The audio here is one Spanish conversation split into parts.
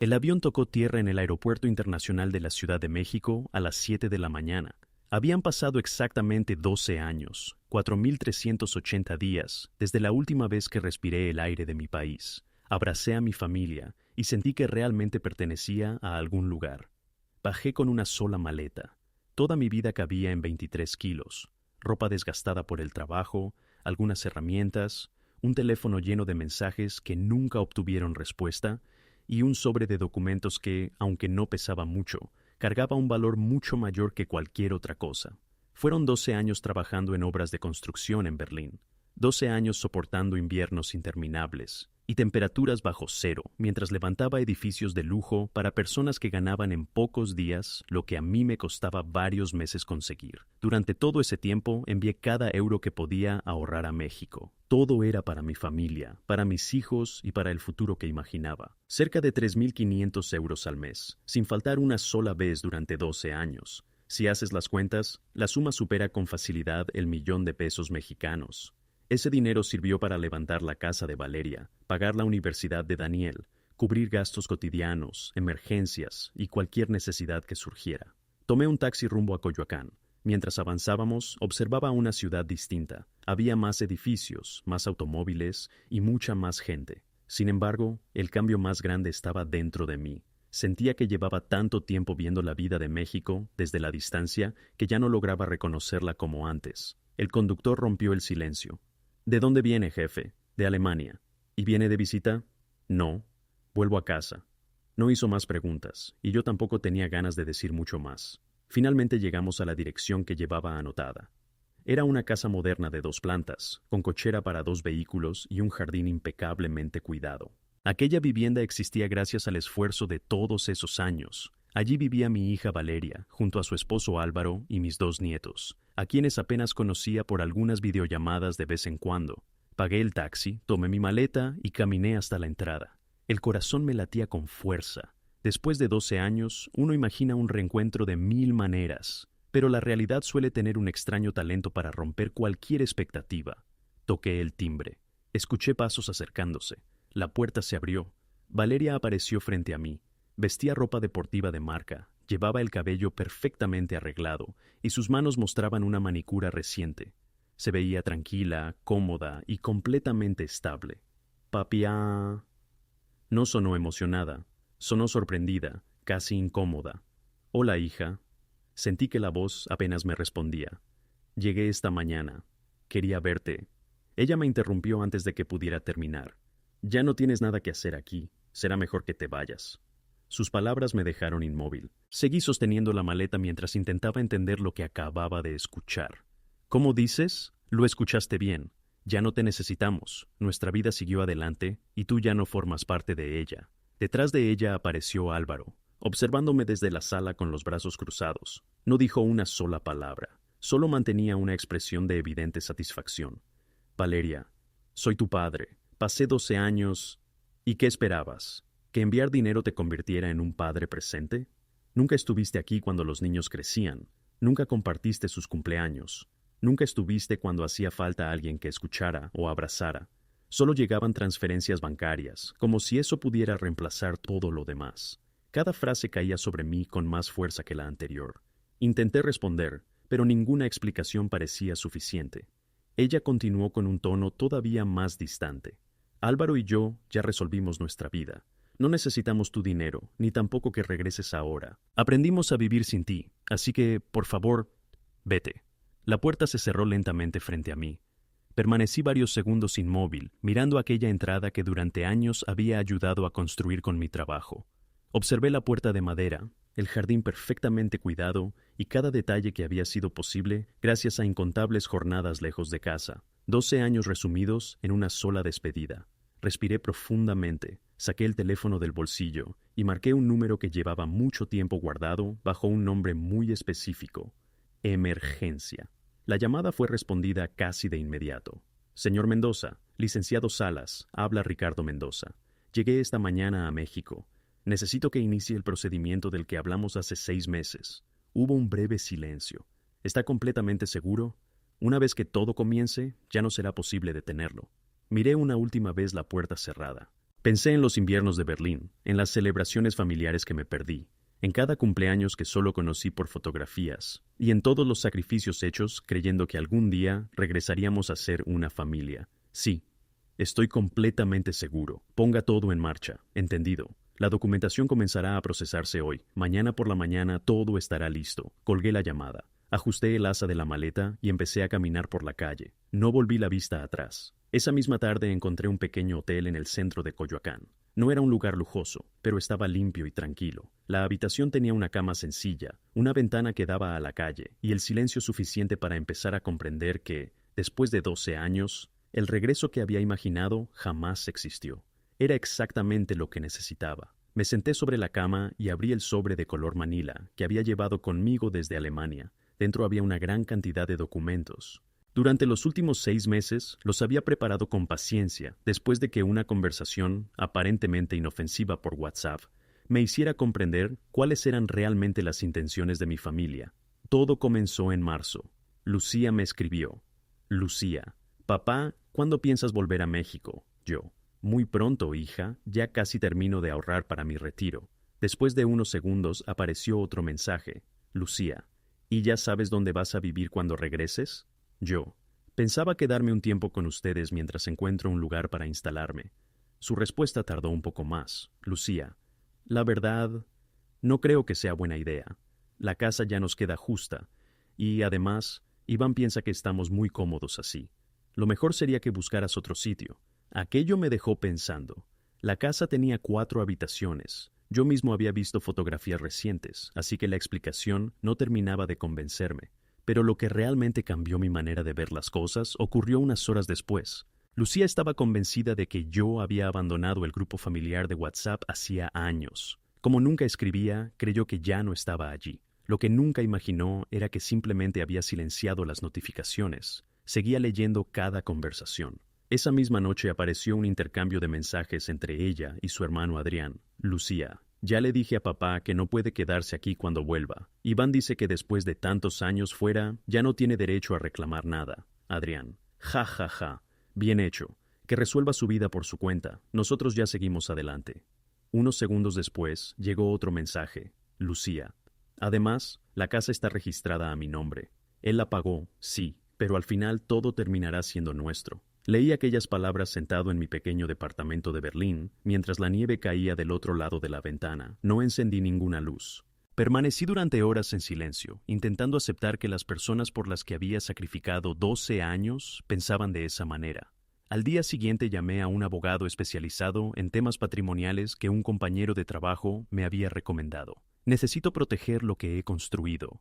El avión tocó tierra en el Aeropuerto Internacional de la Ciudad de México a las 7 de la mañana. Habían pasado exactamente 12 años, 4.380 días, desde la última vez que respiré el aire de mi país. Abracé a mi familia y sentí que realmente pertenecía a algún lugar. Bajé con una sola maleta. Toda mi vida cabía en 23 kilos. Ropa desgastada por el trabajo, algunas herramientas, un teléfono lleno de mensajes que nunca obtuvieron respuesta, y un sobre de documentos que, aunque no pesaba mucho, cargaba un valor mucho mayor que cualquier otra cosa. Fueron 12 años trabajando en obras de construcción en Berlín, 12 años soportando inviernos interminables y temperaturas bajo cero mientras levantaba edificios de lujo para personas que ganaban en pocos días lo que a mí me costaba varios meses conseguir. Durante todo ese tiempo envié cada euro que podía ahorrar a México. Todo era para mi familia, para mis hijos y para el futuro que imaginaba. Cerca de 3.500 euros al mes, sin faltar una sola vez durante 12 años. Si haces las cuentas, la suma supera con facilidad el 1.000.000 de pesos mexicanos. Ese dinero sirvió para levantar la casa de Valeria, pagar la universidad de Daniel, cubrir gastos cotidianos, emergencias y cualquier necesidad que surgiera. Tomé un taxi rumbo a Coyoacán. Mientras avanzábamos, observaba una ciudad distinta. Había más edificios, más automóviles y mucha más gente. Sin embargo, el cambio más grande estaba dentro de mí. Sentía que llevaba tanto tiempo viendo la vida de México desde la distancia que ya no lograba reconocerla como antes. El conductor rompió el silencio. ¿De dónde viene, jefe? De Alemania. ¿Y viene de visita? No. Vuelvo a casa. No hizo más preguntas, y yo tampoco tenía ganas de decir mucho más. Finalmente llegamos a la dirección que llevaba anotada. Era una casa moderna de 2 plantas, con cochera para 2 vehículos y un jardín impecablemente cuidado. Aquella vivienda existía gracias al esfuerzo de todos esos años. Allí vivía mi hija Valeria, junto a su esposo Álvaro y mis 2 nietos, a quienes apenas conocía por algunas videollamadas de vez en cuando. Pagué el taxi, tomé mi maleta y caminé hasta la entrada. El corazón me latía con fuerza. Después de 12 años, uno imagina un reencuentro de 1.000 maneras, pero la realidad suele tener un extraño talento para romper cualquier expectativa. Toqué el timbre. Escuché pasos acercándose. La puerta se abrió. Valeria apareció frente a mí. Vestía ropa deportiva de marca, llevaba el cabello perfectamente arreglado y sus manos mostraban una manicura reciente. Se veía tranquila, cómoda y completamente estable. «Papia...». No sonó emocionada, sonó sorprendida, casi incómoda. «Hola, hija». Sentí que la voz apenas me respondía. «Llegué esta mañana. Quería verte». Ella me interrumpió antes de que pudiera terminar. «Ya no tienes nada que hacer aquí. Será mejor que te vayas». Sus palabras me dejaron inmóvil. Seguí sosteniendo la maleta mientras intentaba entender lo que acababa de escuchar. «¿Cómo dices? Lo escuchaste bien. Ya no te necesitamos. Nuestra vida siguió adelante y tú ya no formas parte de ella». Detrás de ella apareció Álvaro, observándome desde la sala con los brazos cruzados. No dijo una sola palabra. Solo mantenía una expresión de evidente satisfacción. «Valeria, soy tu padre. Pasé 12 años... ¿Y qué esperabas? ¿Que enviar dinero te convirtiera en un padre presente? Nunca estuviste aquí cuando los niños crecían. Nunca compartiste sus cumpleaños. Nunca estuviste cuando hacía falta alguien que escuchara o abrazara. Solo llegaban transferencias bancarias, como si eso pudiera reemplazar todo lo demás». Cada frase caía sobre mí con más fuerza que la anterior. Intenté responder, pero ninguna explicación parecía suficiente. Ella continuó con un tono todavía más distante. «Álvaro y yo ya resolvimos nuestra vida. No necesitamos tu dinero, ni tampoco que regreses ahora. Aprendimos a vivir sin ti, así que, por favor, vete». La puerta se cerró lentamente frente a mí. Permanecí varios segundos inmóvil, mirando aquella entrada que durante años había ayudado a construir con mi trabajo. Observé la puerta de madera, el jardín perfectamente cuidado y cada detalle que había sido posible gracias a incontables jornadas lejos de casa. 12 años resumidos en una sola despedida. Respiré profundamente, saqué el teléfono del bolsillo y marqué un número que llevaba mucho tiempo guardado bajo un nombre muy específico: emergencia. La llamada fue respondida casi de inmediato. «Señor Mendoza, licenciado Salas, habla Ricardo Mendoza. Llegué esta mañana a México. Necesito que inicie el procedimiento del que hablamos hace 6 meses». Hubo un breve silencio. «¿Está completamente seguro? Una vez que todo comience, ya no será posible detenerlo». Miré una última vez la puerta cerrada. Pensé en los inviernos de Berlín, en las celebraciones familiares que me perdí, en cada cumpleaños que solo conocí por fotografías, y en todos los sacrificios hechos creyendo que algún día regresaríamos a ser una familia. Sí, estoy completamente seguro. Ponga todo en marcha. Entendido. La documentación comenzará a procesarse hoy. Mañana por la mañana todo estará listo. Colgué la llamada. Ajusté el asa de la maleta y empecé a caminar por la calle. No volví la vista atrás. Esa misma tarde encontré un pequeño hotel en el centro de Coyoacán. No era un lugar lujoso, pero estaba limpio y tranquilo. La habitación tenía una cama sencilla, una ventana que daba a la calle y el silencio suficiente para empezar a comprender que, después de 12 años, el regreso que había imaginado jamás existió. Era exactamente lo que necesitaba. Me senté sobre la cama y abrí el sobre de color manila que había llevado conmigo desde Alemania. Dentro había una gran cantidad de documentos. Durante los últimos 6 meses los había preparado con paciencia después de que una conversación, aparentemente inofensiva por WhatsApp, me hiciera comprender cuáles eran realmente las intenciones de mi familia. Todo comenzó en marzo. Lucía me escribió. Lucía, papá, ¿cuándo piensas volver a México? Yo. Muy pronto, hija, ya casi termino de ahorrar para mi retiro. Después de unos segundos apareció otro mensaje. Lucía, ¿y ya sabes dónde vas a vivir cuando regreses? Yo. Pensaba quedarme un tiempo con ustedes mientras encuentro un lugar para instalarme. Su respuesta tardó un poco más. Lucía, la verdad, no creo que sea buena idea. La casa ya nos queda justa. Y, además, Iván piensa que estamos muy cómodos así. Lo mejor sería que buscaras otro sitio. Aquello me dejó pensando. La casa tenía 4 habitaciones. Yo mismo había visto fotografías recientes, así que la explicación no terminaba de convencerme. Pero lo que realmente cambió mi manera de ver las cosas ocurrió unas horas después. Lucía estaba convencida de que yo había abandonado el grupo familiar de WhatsApp hacía años. Como nunca escribía, creyó que ya no estaba allí. Lo que nunca imaginó era que simplemente había silenciado las notificaciones. Seguía leyendo cada conversación. Esa misma noche apareció un intercambio de mensajes entre ella y su hermano Adrián. Lucía, ya le dije a papá que no puede quedarse aquí cuando vuelva. Iván dice que después de tantos años fuera, ya no tiene derecho a reclamar nada. Adrián, ja, ja, ja. Bien hecho. Que resuelva su vida por su cuenta. Nosotros ya seguimos adelante. Unos segundos después, llegó otro mensaje. Lucía. Además, la casa está registrada a mi nombre. Él la pagó, sí, pero al final todo terminará siendo nuestro. Leí aquellas palabras sentado en mi pequeño departamento de Berlín, mientras la nieve caía del otro lado de la ventana. No encendí ninguna luz. Permanecí durante horas en silencio, intentando aceptar que las personas por las que había sacrificado 12 años pensaban de esa manera. Al día siguiente llamé a un abogado especializado en temas patrimoniales que un compañero de trabajo me había recomendado. Necesito proteger lo que he construido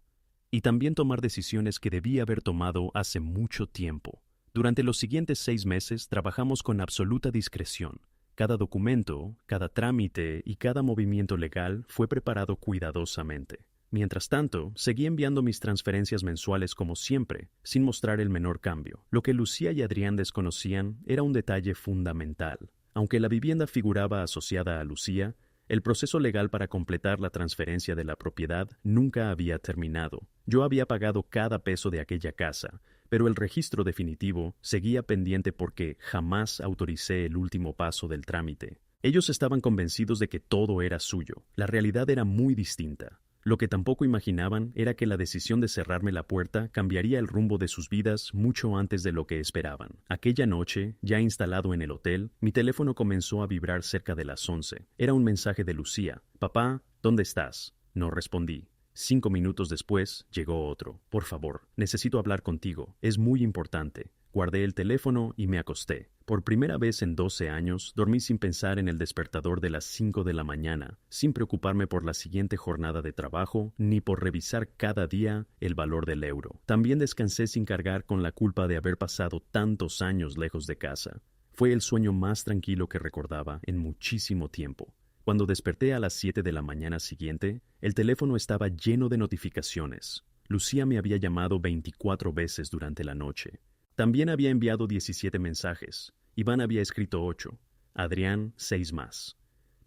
y también tomar decisiones que debí haber tomado hace mucho tiempo. Durante los siguientes 6 meses trabajamos con absoluta discreción. Cada documento, cada trámite y cada movimiento legal fue preparado cuidadosamente. Mientras tanto, seguí enviando mis transferencias mensuales como siempre, sin mostrar el menor cambio. Lo que Lucía y Adrián desconocían era un detalle fundamental. Aunque la vivienda figuraba asociada a Lucía, el proceso legal para completar la transferencia de la propiedad nunca había terminado. Yo había pagado cada peso de aquella casa, pero el registro definitivo seguía pendiente porque jamás autoricé el último paso del trámite. Ellos estaban convencidos de que todo era suyo. La realidad era muy distinta. Lo que tampoco imaginaban era que la decisión de cerrarme la puerta cambiaría el rumbo de sus vidas mucho antes de lo que esperaban. Aquella noche, ya instalado en el hotel, mi teléfono comenzó a vibrar cerca de las 11. Era un mensaje de Lucía. «Papá, ¿dónde estás?» No respondí. 5 minutos después, llegó otro. «Por favor, necesito hablar contigo. Es muy importante». Guardé el teléfono y me acosté. Por primera vez en 12 años, dormí sin pensar en el despertador de las 5 de la mañana, sin preocuparme por la siguiente jornada de trabajo, ni por revisar cada día el valor del euro. También descansé sin cargar con la culpa de haber pasado tantos años lejos de casa. Fue el sueño más tranquilo que recordaba en muchísimo tiempo. Cuando desperté a las 7 de la mañana siguiente, el teléfono estaba lleno de notificaciones. Lucía me había llamado 24 veces durante la noche. También había enviado 17 mensajes. Iván había escrito 8. Adrián, 6 más.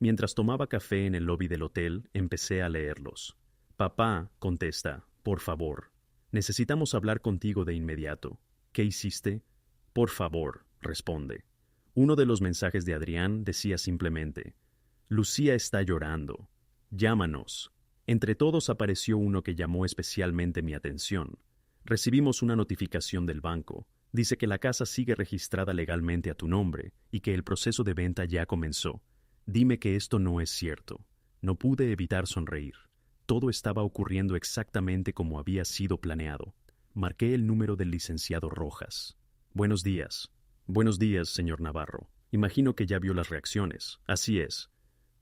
Mientras tomaba café en el lobby del hotel, empecé a leerlos. «Papá», contesta, «por favor. Necesitamos hablar contigo de inmediato». «¿Qué hiciste?» «Por favor», responde. Uno de los mensajes de Adrián decía simplemente: Lucía está llorando. Llámanos. Entre todos apareció uno que llamó especialmente mi atención. Recibimos una notificación del banco. Dice que la casa sigue registrada legalmente a tu nombre y que el proceso de venta ya comenzó. Dime que esto no es cierto. No pude evitar sonreír. Todo estaba ocurriendo exactamente como había sido planeado. Marqué el número del licenciado Rojas. Buenos días. Buenos días, señor Navarro. Imagino que ya vio las reacciones. Así es.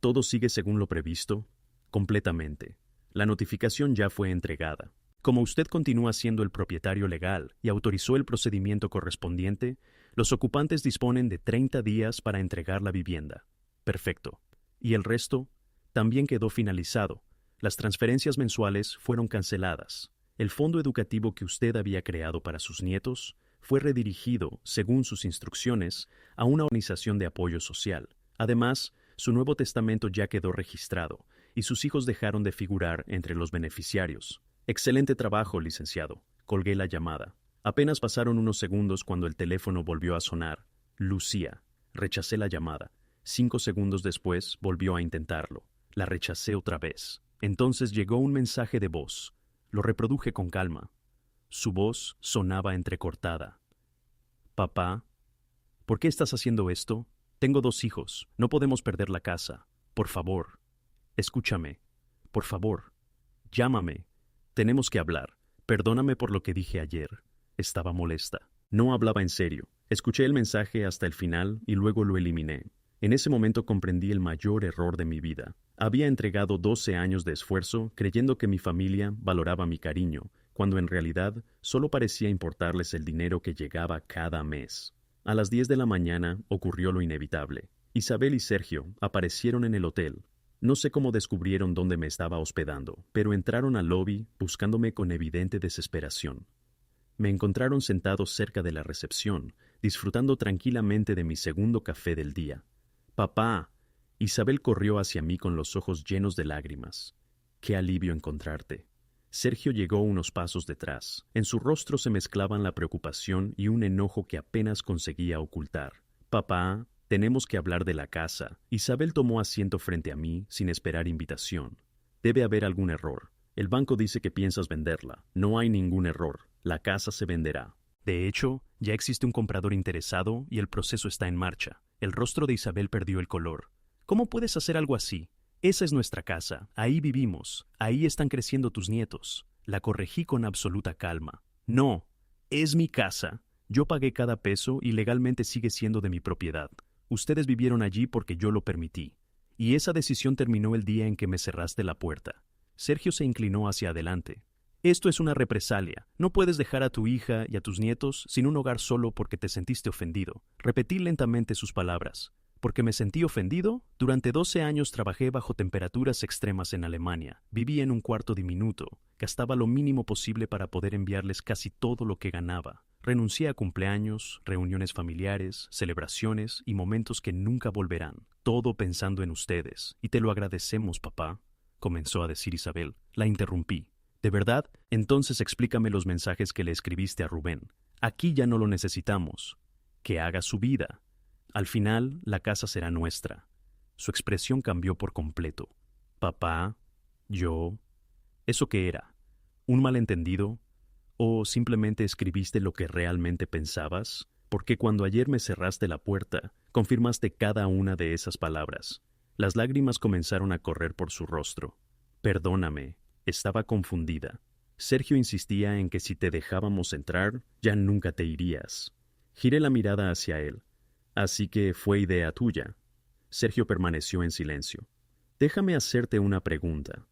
¿Todo sigue según lo previsto? Completamente. La notificación ya fue entregada. Como usted continúa siendo el propietario legal y autorizó el procedimiento correspondiente, los ocupantes disponen de 30 días para entregar la vivienda. Perfecto. ¿Y el resto? También quedó finalizado. Las transferencias mensuales fueron canceladas. El fondo educativo que usted había creado para sus nietos fue redirigido, según sus instrucciones, a una organización de apoyo social. Además, su nuevo testamento ya quedó registrado y sus hijos dejaron de figurar entre los beneficiarios. Excelente trabajo, licenciado. Colgué la llamada. Apenas pasaron unos segundos cuando el teléfono volvió a sonar. Lucía. Rechacé la llamada. 5 segundos después volvió a intentarlo. La rechacé otra vez. Entonces llegó un mensaje de voz. Lo reproduje con calma. Su voz sonaba entrecortada. Papá, ¿por qué estás haciendo esto? Tengo 2 hijos. No podemos perder la casa. Por favor. Escúchame. Por favor. Llámame. Tenemos que hablar. Perdóname por lo que dije ayer. Estaba molesta. No hablaba en serio. Escuché el mensaje hasta el final y luego lo eliminé. En ese momento comprendí el mayor error de mi vida. Había entregado 12 años de esfuerzo creyendo que mi familia valoraba mi cariño, cuando en realidad solo parecía importarles el dinero que llegaba cada mes. A las 10 de la mañana ocurrió lo inevitable. Isabel y Sergio aparecieron en el hotel. No sé cómo descubrieron dónde me estaba hospedando, pero entraron al lobby buscándome con evidente desesperación. Me encontraron sentado cerca de la recepción, disfrutando tranquilamente de mi segundo café del día. «Papá». Isabel corrió hacia mí con los ojos llenos de lágrimas. «Qué alivio encontrarte». Sergio llegó unos pasos detrás. En su rostro se mezclaban la preocupación y un enojo que apenas conseguía ocultar. «Papá, tenemos que hablar de la casa». Isabel tomó asiento frente a mí sin esperar invitación. «Debe haber algún error. El banco dice que piensas venderla. No hay ningún error. La casa se venderá». De hecho, ya existe un comprador interesado y el proceso está en marcha. El rostro de Isabel perdió el color. «¿Cómo puedes hacer algo así? Esa es nuestra casa. Ahí vivimos. Ahí están creciendo tus nietos». La corregí con absoluta calma. «No, es mi casa. Yo pagué cada peso y legalmente sigue siendo de mi propiedad. Ustedes vivieron allí porque yo lo permití. Y esa decisión terminó el día en que me cerraste la puerta». Sergio se inclinó hacia adelante. «Esto es una represalia. No puedes dejar a tu hija y a tus nietos sin un hogar solo porque te sentiste ofendido». Repetí lentamente sus palabras. «Porque me sentí ofendido. Durante 12 años trabajé bajo temperaturas extremas en Alemania. Viví en un cuarto diminuto. Gastaba lo mínimo posible para poder enviarles casi todo lo que ganaba. Renuncié a cumpleaños, reuniones familiares, celebraciones y momentos que nunca volverán. Todo pensando en ustedes. Y te lo agradecemos, papá», comenzó a decir Isabel. La interrumpí. «¿De verdad? Entonces explícame los mensajes que le escribiste a Rubén. Aquí ya no lo necesitamos. Que haga su vida. Al final, la casa será nuestra». Su expresión cambió por completo. «Papá, yo...» ¿Eso qué era? ¿Un malentendido? ¿O simplemente escribiste lo que realmente pensabas? Porque cuando ayer me cerraste la puerta, confirmaste cada una de esas palabras. Las lágrimas comenzaron a correr por su rostro. «Perdóname, estaba confundida. Sergio insistía en que si te dejábamos entrar, ya nunca te irías». Giré la mirada hacia él. «Así que fue idea tuya». Sergio permaneció en silencio. «Déjame hacerte una pregunta.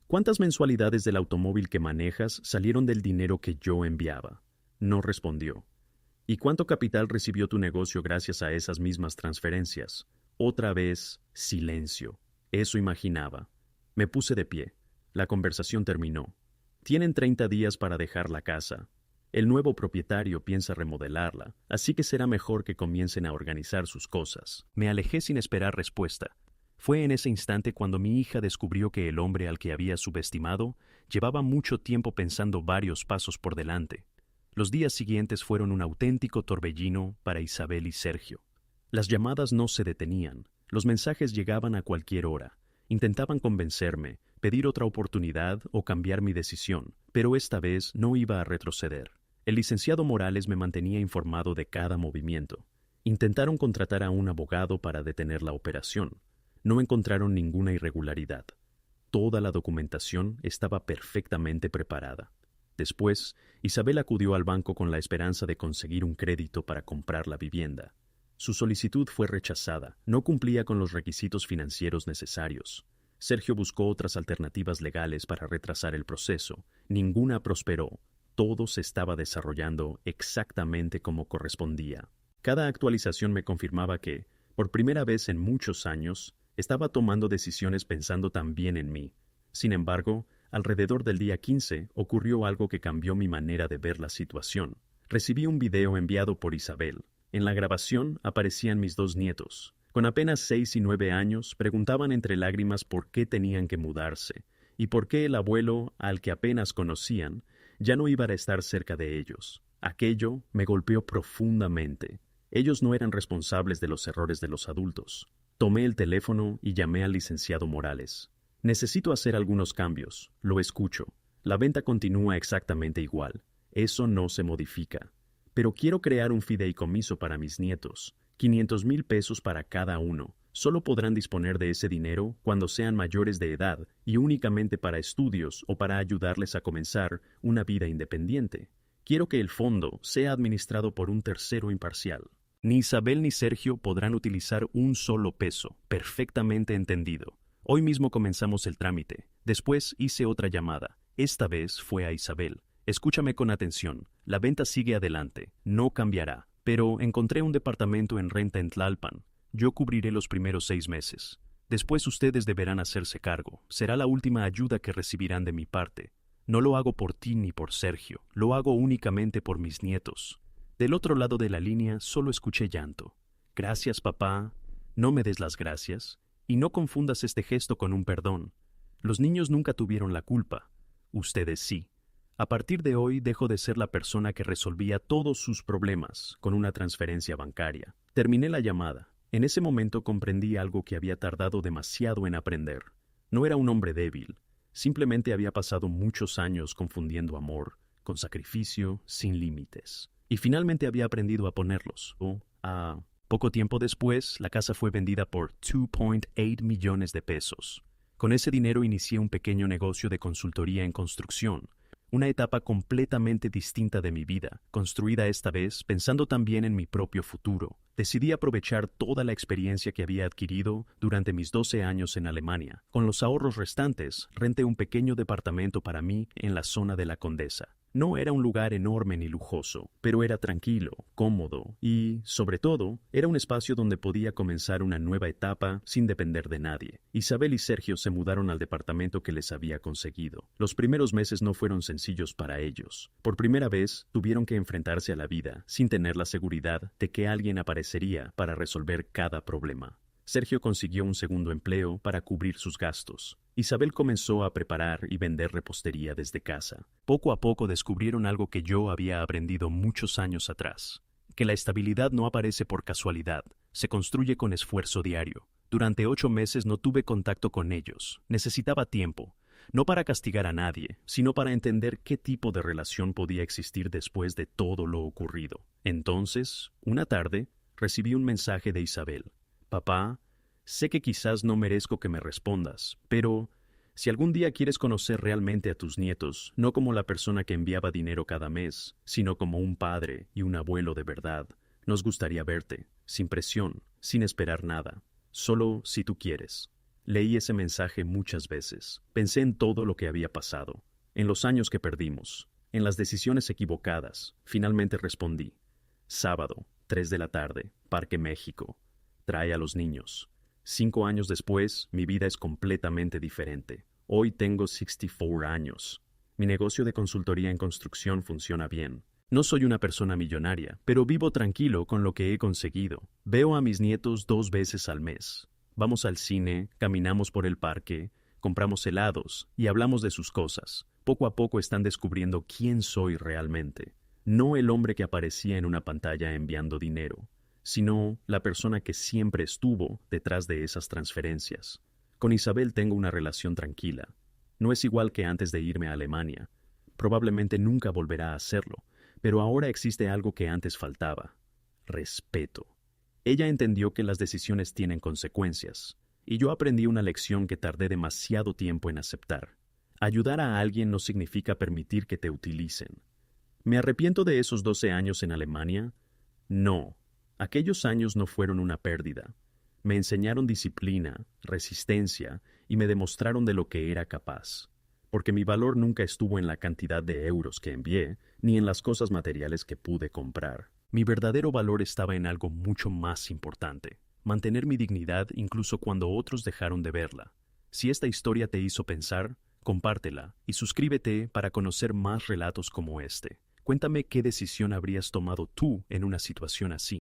¿Cuántas mensualidades del automóvil que manejas salieron del dinero que yo enviaba?». No respondió. «¿Y cuánto capital recibió tu negocio gracias a esas mismas transferencias?». Otra vez, silencio. Eso imaginaba. Me puse de pie. La conversación terminó. «Tienen 30 días para dejar la casa. El nuevo propietario piensa remodelarla, así que será mejor que comiencen a organizar sus cosas». Me alejé sin esperar respuesta. Fue en ese instante cuando mi hija descubrió que el hombre al que había subestimado llevaba mucho tiempo pensando varios pasos por delante. Los días siguientes fueron un auténtico torbellino para Isabel y Sergio. Las llamadas no se detenían, los mensajes llegaban a cualquier hora. Intentaban convencerme, pedir otra oportunidad o cambiar mi decisión, pero esta vez no iba a retroceder. El licenciado Morales me mantenía informado de cada movimiento. Intentaron contratar a un abogado para detener la operación. No encontraron ninguna irregularidad. Toda la documentación estaba perfectamente preparada. Después, Isabel acudió al banco con la esperanza de conseguir un crédito para comprar la vivienda. Su solicitud fue rechazada, no cumplía con los requisitos financieros necesarios. Sergio buscó otras alternativas legales para retrasar el proceso. Ninguna prosperó. Todo se estaba desarrollando exactamente como correspondía. Cada actualización me confirmaba que, por primera vez en muchos años, estaba tomando decisiones pensando también en mí. Sin embargo, alrededor del día 15 ocurrió algo que cambió mi manera de ver la situación. Recibí un video enviado por Isabel. En la grabación aparecían mis dos nietos. Con apenas 6 y 9 años, preguntaban entre lágrimas por qué tenían que mudarse y por qué el abuelo, al que apenas conocían, ya no iba a estar cerca de ellos. Aquello me golpeó profundamente. Ellos no eran responsables de los errores de los adultos. Tomé el teléfono y llamé al licenciado Morales. Necesito hacer algunos cambios. Lo escucho. La venta continúa exactamente igual. Eso no se modifica. Pero quiero crear un fideicomiso para mis nietos. 500,000 pesos para cada uno. Solo podrán disponer de ese dinero cuando sean mayores de edad y únicamente para estudios o para ayudarles a comenzar una vida independiente. Quiero que el fondo sea administrado por un tercero imparcial. Ni Isabel ni Sergio podrán utilizar un solo peso, perfectamente entendido. Hoy mismo comenzamos el trámite. Después hice otra llamada. Esta vez fue a Isabel. Escúchame con atención. La venta sigue adelante. No cambiará. Pero encontré un departamento en renta en Tlalpan. Yo cubriré los primeros 6 meses. Después ustedes deberán hacerse cargo. Será la última ayuda que recibirán de mi parte. No lo hago por ti ni por Sergio. Lo hago únicamente por mis nietos. Del otro lado de la línea solo escuché llanto. Gracias, papá. No me des las gracias. Y no confundas este gesto con un perdón. Los niños nunca tuvieron la culpa. Ustedes sí. A partir de hoy dejo de ser la persona que resolvía todos sus problemas con una transferencia bancaria. Terminé la llamada. En ese momento comprendí algo que había tardado demasiado en aprender. No era un hombre débil. Simplemente había pasado muchos años confundiendo amor con sacrificio sin límites. Y finalmente había aprendido a ponerlos. Poco tiempo después, la casa fue vendida por 2.8 millones de pesos. Con ese dinero inicié un pequeño negocio de consultoría en construcción. Una etapa completamente distinta de mi vida, construida esta vez pensando también en mi propio futuro. Decidí aprovechar toda la experiencia que había adquirido durante mis 12 años en Alemania. Con los ahorros restantes, renté un pequeño departamento para mí en la zona de la Condesa. No era un lugar enorme ni lujoso, pero era tranquilo, cómodo y, sobre todo, era un espacio donde podía comenzar una nueva etapa sin depender de nadie. Isabel y Sergio se mudaron al departamento que les había conseguido. Los primeros meses no fueron sencillos para ellos. Por primera vez, tuvieron que enfrentarse a la vida sin tener la seguridad de que alguien aparecería para resolver cada problema. Sergio consiguió un segundo empleo para cubrir sus gastos. Isabel comenzó a preparar y vender repostería desde casa. Poco a poco descubrieron algo que yo había aprendido muchos años atrás, que la estabilidad no aparece por casualidad, se construye con esfuerzo diario. Durante 8 meses no tuve contacto con ellos. Necesitaba tiempo, no para castigar a nadie, sino para entender qué tipo de relación podía existir después de todo lo ocurrido. Entonces, una tarde, recibí un mensaje de Isabel. Papá, sé que quizás no merezco que me respondas, pero si algún día quieres conocer realmente a tus nietos, no como la persona que enviaba dinero cada mes, sino como un padre y un abuelo de verdad, nos gustaría verte, sin presión, sin esperar nada, solo si tú quieres. Leí ese mensaje muchas veces. Pensé en todo lo que había pasado, en los años que perdimos, en las decisiones equivocadas. Finalmente respondí. Sábado, 3 de la tarde, Parque México. Trae a los niños. 5 años después, mi vida es completamente diferente. Hoy tengo 64 años. Mi negocio de consultoría en construcción funciona bien. No soy una persona millonaria, pero vivo tranquilo con lo que he conseguido. Veo a mis nietos 2 veces al mes. Vamos al cine, caminamos por el parque, compramos helados y hablamos de sus cosas. Poco a poco están descubriendo quién soy realmente. No el hombre que aparecía en una pantalla enviando dinero, sino la persona que siempre estuvo detrás de esas transferencias. Con Isabel tengo una relación tranquila. No es igual que antes de irme a Alemania. Probablemente nunca volverá a hacerlo, pero ahora existe algo que antes faltaba: respeto. Ella entendió que las decisiones tienen consecuencias, y yo aprendí una lección que tardé demasiado tiempo en aceptar. Ayudar a alguien no significa permitir que te utilicen. ¿Me arrepiento de esos 12 años en Alemania? No. Aquellos años no fueron una pérdida. Me enseñaron disciplina, resistencia y me demostraron de lo que era capaz. Porque mi valor nunca estuvo en la cantidad de euros que envié, ni en las cosas materiales que pude comprar. Mi verdadero valor estaba en algo mucho más importante: mantener mi dignidad incluso cuando otros dejaron de verla. Si esta historia te hizo pensar, compártela y suscríbete para conocer más relatos como este. Cuéntame qué decisión habrías tomado tú en una situación así.